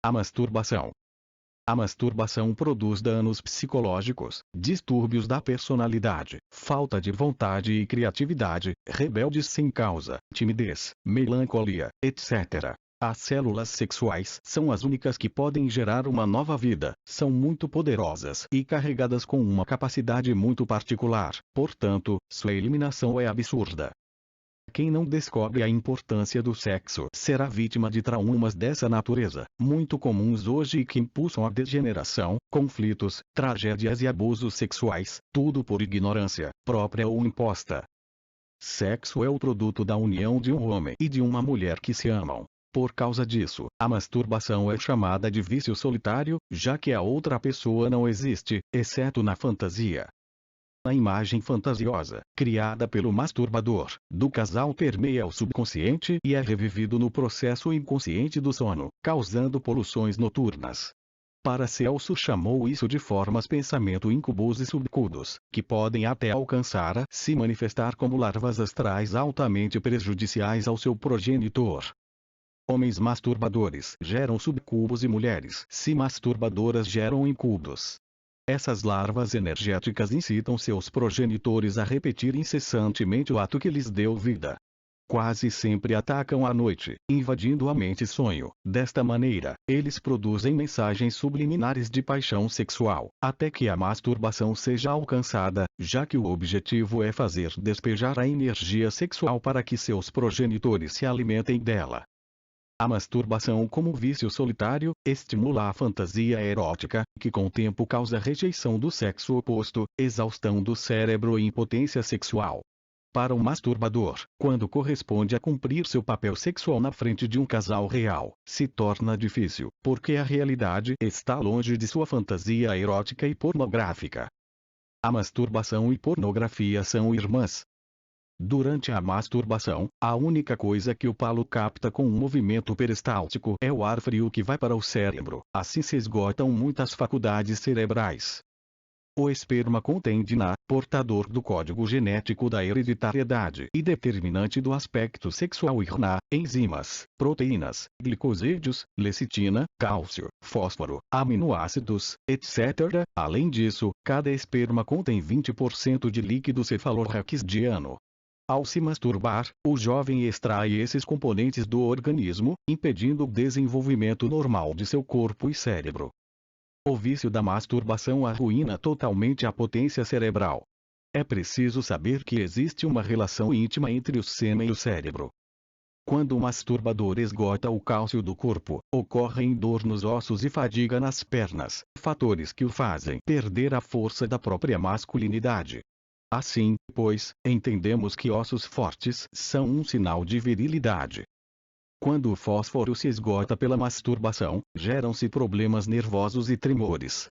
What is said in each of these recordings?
A masturbação. A masturbação produz danos psicológicos, distúrbios da personalidade, falta de vontade e criatividade, rebeldes sem causa, timidez, melancolia, etc. As células sexuais são as únicas que podem gerar uma nova vida, são muito poderosas e carregadas com uma capacidade muito particular, portanto, sua eliminação é absurda. Quem não descobre a importância do sexo será vítima de traumas dessa natureza, muito comuns hoje e que impulsam a degeneração, conflitos, tragédias e abusos sexuais, tudo por ignorância, própria ou imposta. Sexo é o produto da união de um homem e de uma mulher que se amam. Por causa disso, a masturbação é chamada de vício solitário, já que a outra pessoa não existe, exceto na fantasia. A imagem fantasiosa, criada pelo masturbador, do casal permeia o subconsciente e é revivido no processo inconsciente do sono, causando poluições noturnas. Paracelso chamou isso de formas pensamento incubos e subcubos, que podem até alcançar a se manifestar como larvas astrais altamente prejudiciais ao seu progenitor. Homens masturbadores geram subcubos e mulheres se masturbadoras geram incubos. Essas larvas energéticas incitam seus progenitores a repetir incessantemente o ato que lhes deu vida. Quase sempre atacam à noite, invadindo a mente sonho. Desta maneira, eles produzem mensagens subliminares de paixão sexual, até que a masturbação seja alcançada, já que o objetivo é fazer despejar a energia sexual para que seus progenitores se alimentem dela. A masturbação como vício solitário, estimula a fantasia erótica, que com o tempo causa rejeição do sexo oposto, exaustão do cérebro e impotência sexual. Para o masturbador, quando corresponde a cumprir seu papel sexual na frente de um casal real, se torna difícil, porque a realidade está longe de sua fantasia erótica e pornográfica. A masturbação e pornografia são irmãs. Durante a masturbação, a única coisa que o palo capta com um movimento peristáltico é o ar frio que vai para o cérebro, assim se esgotam muitas faculdades cerebrais. O esperma contém DNA, portador do código genético da hereditariedade e determinante do aspecto sexual e RNA, enzimas, proteínas, glicosídeos, lecitina, cálcio, fósforo, aminoácidos, etc. Além disso, cada esperma contém 20% de líquido cefalorraquidiano. Ao se masturbar, o jovem extrai esses componentes do organismo, impedindo o desenvolvimento normal de seu corpo e cérebro. O vício da masturbação arruína totalmente a potência cerebral. É preciso saber que existe uma relação íntima entre o sêmen e o cérebro. Quando o masturbador esgota o cálcio do corpo, ocorrem dor nos ossos e fadiga nas pernas, fatores que o fazem perder a força da própria masculinidade. Assim, pois, entendemos que ossos fortes são um sinal de virilidade. Quando o fósforo se esgota pela masturbação, geram-se problemas nervosos e tremores.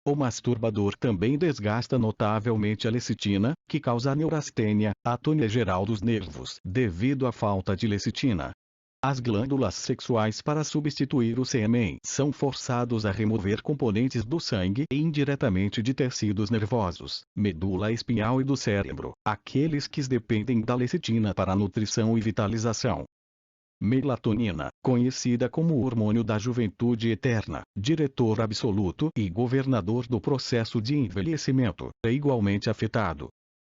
O masturbador também desgasta notavelmente a lecitina, que causa a neurastênia, atonia geral dos nervos, devido à falta de lecitina. As glândulas sexuais para substituir o sêmen são forçados a remover componentes do sangue e indiretamente de tecidos nervosos, medula espinhal e do cérebro, aqueles que dependem da lecitina para a nutrição e vitalização. Melatonina, conhecida como o hormônio da juventude eterna, diretor absoluto e governador do processo de envelhecimento, é igualmente afetado.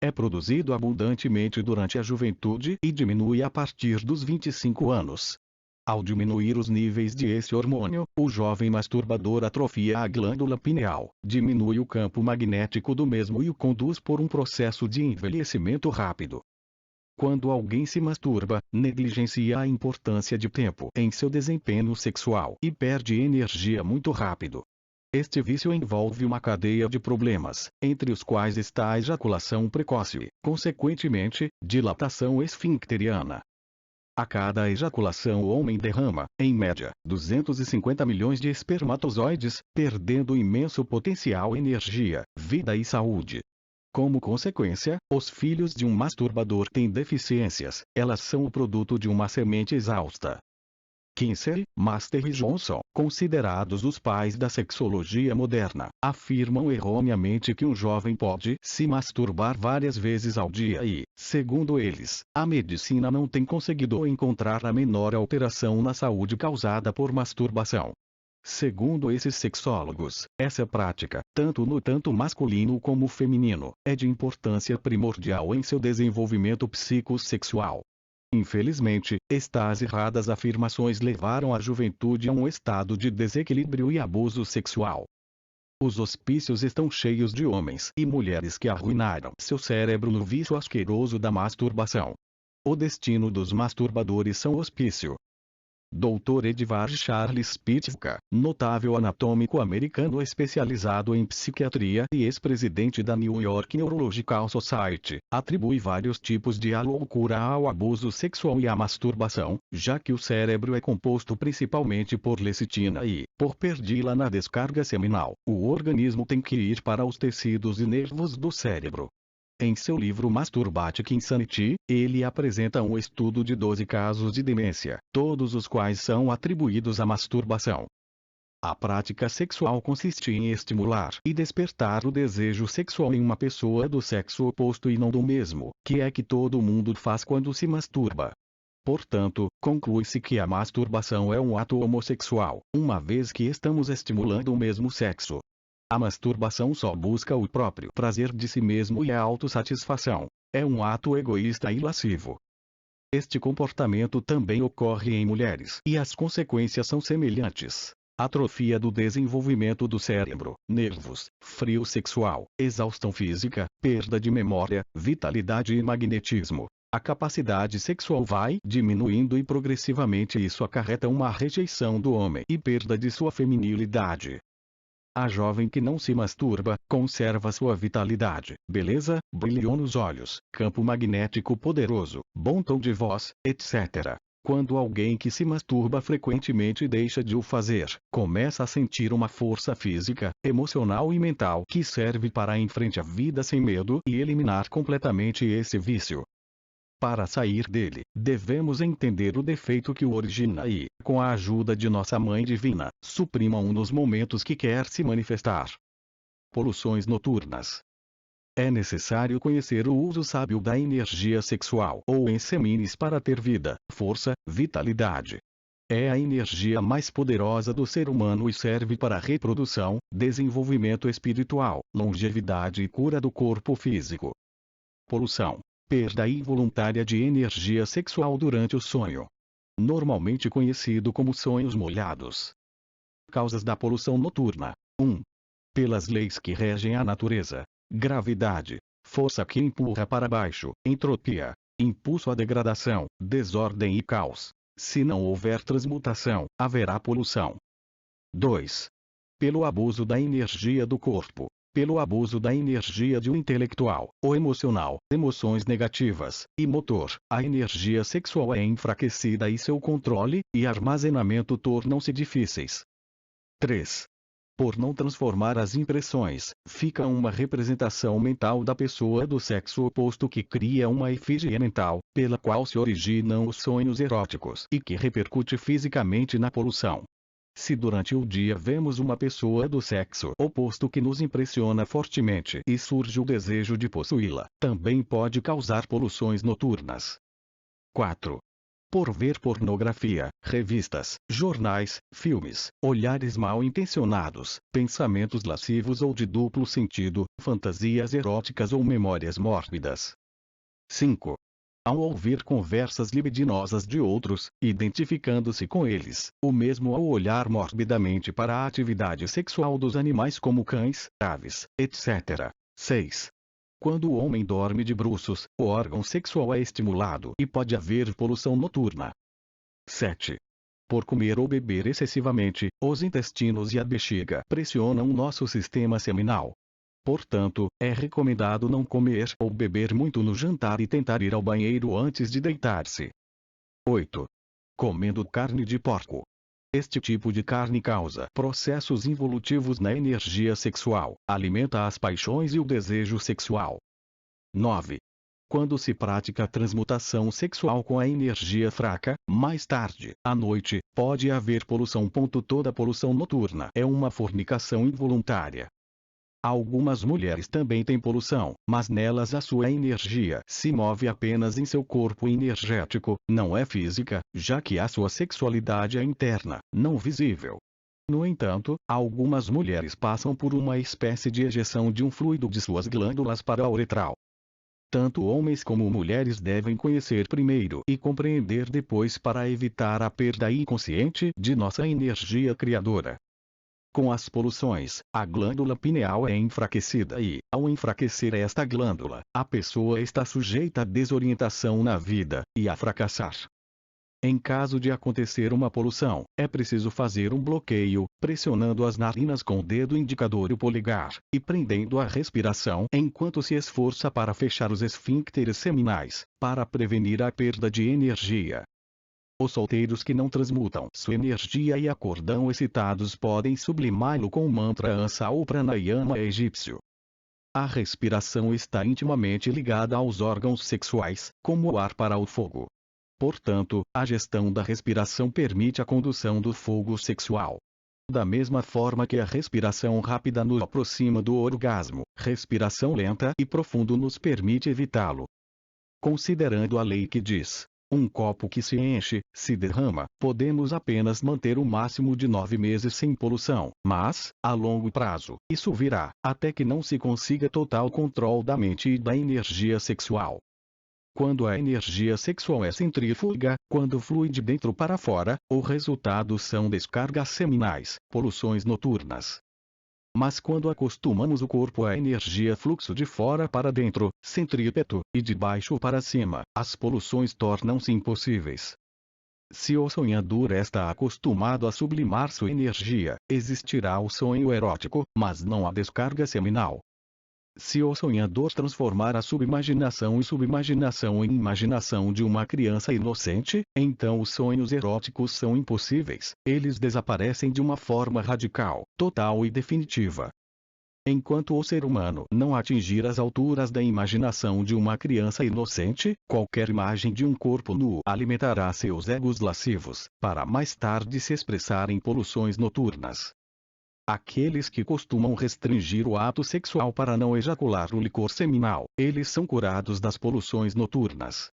É produzido abundantemente durante a juventude e diminui a partir dos 25 anos. Ao diminuir os níveis de esse hormônio, o jovem masturbador atrofia a glândula pineal, diminui o campo magnético do mesmo e o conduz por um processo de envelhecimento rápido. Quando alguém se masturba, negligencia a importância de tempo em seu desempenho sexual e perde energia muito rápido. Este vício envolve uma cadeia de problemas, entre os quais está a ejaculação precoce, consequentemente, dilatação esfincteriana. A cada ejaculação o homem derrama, em média, 250 milhões de espermatozoides, perdendo imenso potencial, energia, vida e saúde. Como consequência, os filhos de um masturbador têm deficiências, elas são o produto de uma semente exausta. Kinsey, Master e Johnson, considerados os pais da sexologia moderna, afirmam erroneamente que um jovem pode se masturbar várias vezes ao dia e, segundo eles, a medicina não tem conseguido encontrar a menor alteração na saúde causada por masturbação. Segundo esses sexólogos, essa prática, tanto masculino como feminino, é de importância primordial em seu desenvolvimento psicossexual. Infelizmente, estas erradas afirmações levaram a juventude a um estado de desequilíbrio e abuso sexual. Os hospícios estão cheios de homens e mulheres que arruinaram seu cérebro no vício asqueroso da masturbação. O destino dos masturbadores são hospício. Dr. Edward Charles Pitka, notável anatômico americano especializado em psiquiatria e ex-presidente da New York Neurological Society, atribui vários tipos de loucura ao abuso sexual e à masturbação, já que o cérebro é composto principalmente por lecitina e, por perdi-la na descarga seminal, o organismo tem que ir para os tecidos e nervos do cérebro. Em seu livro Masturbatic Insanity, ele apresenta um estudo de 12 casos de demência, todos os quais são atribuídos à masturbação. A prática sexual consiste em estimular e despertar o desejo sexual em uma pessoa do sexo oposto e não do mesmo, que é que todo mundo faz quando se masturba. Portanto, conclui-se que a masturbação é um ato homossexual, uma vez que estamos estimulando o mesmo sexo. A masturbação só busca o próprio prazer de si mesmo e a autossatisfação. É um ato egoísta e lascivo. Este comportamento também ocorre em mulheres e as consequências são semelhantes. Atrofia do desenvolvimento do cérebro, nervos, frio sexual, exaustão física, perda de memória, vitalidade e magnetismo. A capacidade sexual vai diminuindo e progressivamente isso acarreta uma rejeição do homem e perda de sua feminilidade. A jovem que não se masturba, conserva sua vitalidade, beleza, brilho nos olhos, campo magnético poderoso, bom tom de voz, etc. Quando alguém que se masturba frequentemente deixa de o fazer, começa a sentir uma força física, emocional e mental que serve para ir em frente à vida sem medo e eliminar completamente esse vício. Para sair dele, devemos entender o defeito que o origina e, com a ajuda de nossa Mãe Divina, suprima-o nos momentos que quer se manifestar. Poluições noturnas. É necessário conhecer o uso sábio da energia sexual ou ensemines para ter vida, força, vitalidade. É a energia mais poderosa do ser humano e serve para a reprodução, desenvolvimento espiritual, longevidade e cura do corpo físico. Poluição. Perda involuntária de energia sexual durante o sonho. Normalmente conhecido como sonhos molhados. Causas da poluição noturna. 1. Pelas leis que regem a natureza. Gravidade. Força que empurra para baixo. Entropia. Impulso à degradação, desordem e caos. Se não houver transmutação, haverá poluição. 2. Pelo abuso da energia do corpo. Pelo abuso da energia de um intelectual, ou emocional, emoções negativas, e motor, a energia sexual é enfraquecida e seu controle e armazenamento tornam-se difíceis. 3. Por não transformar as impressões, fica uma representação mental da pessoa do sexo oposto que cria uma efígie mental, pela qual se originam os sonhos eróticos e que repercute fisicamente na poluição. Se durante o dia vemos uma pessoa do sexo oposto que nos impressiona fortemente e surge o desejo de possuí-la, também pode causar poluições noturnas. 4. Por ver pornografia, revistas, jornais, filmes, olhares mal intencionados, pensamentos lascivos ou de duplo sentido, fantasias eróticas ou memórias mórbidas. 5. Ao ouvir conversas libidinosas de outros, identificando-se com eles, o mesmo ao olhar morbidamente para a atividade sexual dos animais como cães, aves, etc. 6. Quando o homem dorme de bruços, o órgão sexual é estimulado e pode haver poluição noturna. 7. Por comer ou beber excessivamente, os intestinos e a bexiga pressionam o nosso sistema seminal. Portanto, é recomendado não comer ou beber muito no jantar e tentar ir ao banheiro antes de deitar-se. 8. Comendo carne de porco. Este tipo de carne causa processos involutivos na energia sexual, alimenta as paixões e o desejo sexual. 9. Quando se pratica a transmutação sexual com a energia fraca, mais tarde, à noite, pode haver poluição. Toda poluição noturna é uma fornicação involuntária. Algumas mulheres também têm poluição, mas nelas a sua energia se move apenas em seu corpo energético, não é física, já que a sua sexualidade é interna, não visível. No entanto, algumas mulheres passam por uma espécie de ejeção de um fluido de suas glândulas para a uretral. Tanto homens como mulheres devem conhecer primeiro e compreender depois para evitar a perda inconsciente de nossa energia criadora. Com as poluições, a glândula pineal é enfraquecida e, ao enfraquecer esta glândula, a pessoa está sujeita a desorientação na vida e a fracassar. Em caso de acontecer uma poluição, é preciso fazer um bloqueio, pressionando as narinas com o dedo indicador e o polegar, e prendendo a respiração enquanto se esforça para fechar os esfíncteres seminais, para prevenir a perda de energia. Os solteiros que não transmutam sua energia e acordam excitados podem sublimá-lo com o mantra Ansa ou Pranayama egípcio. A respiração está intimamente ligada aos órgãos sexuais, como o ar para o fogo. Portanto, a gestão da respiração permite a condução do fogo sexual. Da mesma forma que a respiração rápida nos aproxima do orgasmo, respiração lenta e profunda nos permite evitá-lo. Considerando a lei que diz: um copo que se enche, se derrama, podemos apenas manter o máximo de 9 meses sem poluição, mas, a longo prazo, isso virá, até que não se consiga total controle da mente e da energia sexual. Quando a energia sexual é centrífuga, quando flui de dentro para fora, o resultado são descargas seminais, poluições noturnas. Mas quando acostumamos o corpo à energia fluxo de fora para dentro, centrípeto, e de baixo para cima, as poluições tornam-se impossíveis. Se o sonhador está acostumado a sublimar sua energia, existirá o sonho erótico, mas não a descarga seminal. Se o sonhador transformar a subimaginação em imaginação de uma criança inocente, então os sonhos eróticos são impossíveis, eles desaparecem de uma forma radical, total e definitiva. Enquanto o ser humano não atingir as alturas da imaginação de uma criança inocente, qualquer imagem de um corpo nu alimentará seus egos lascivos, para mais tarde se expressar em poluições noturnas. Aqueles que costumam restringir o ato sexual para não ejacular o licor seminal, eles são curados das poluições noturnas.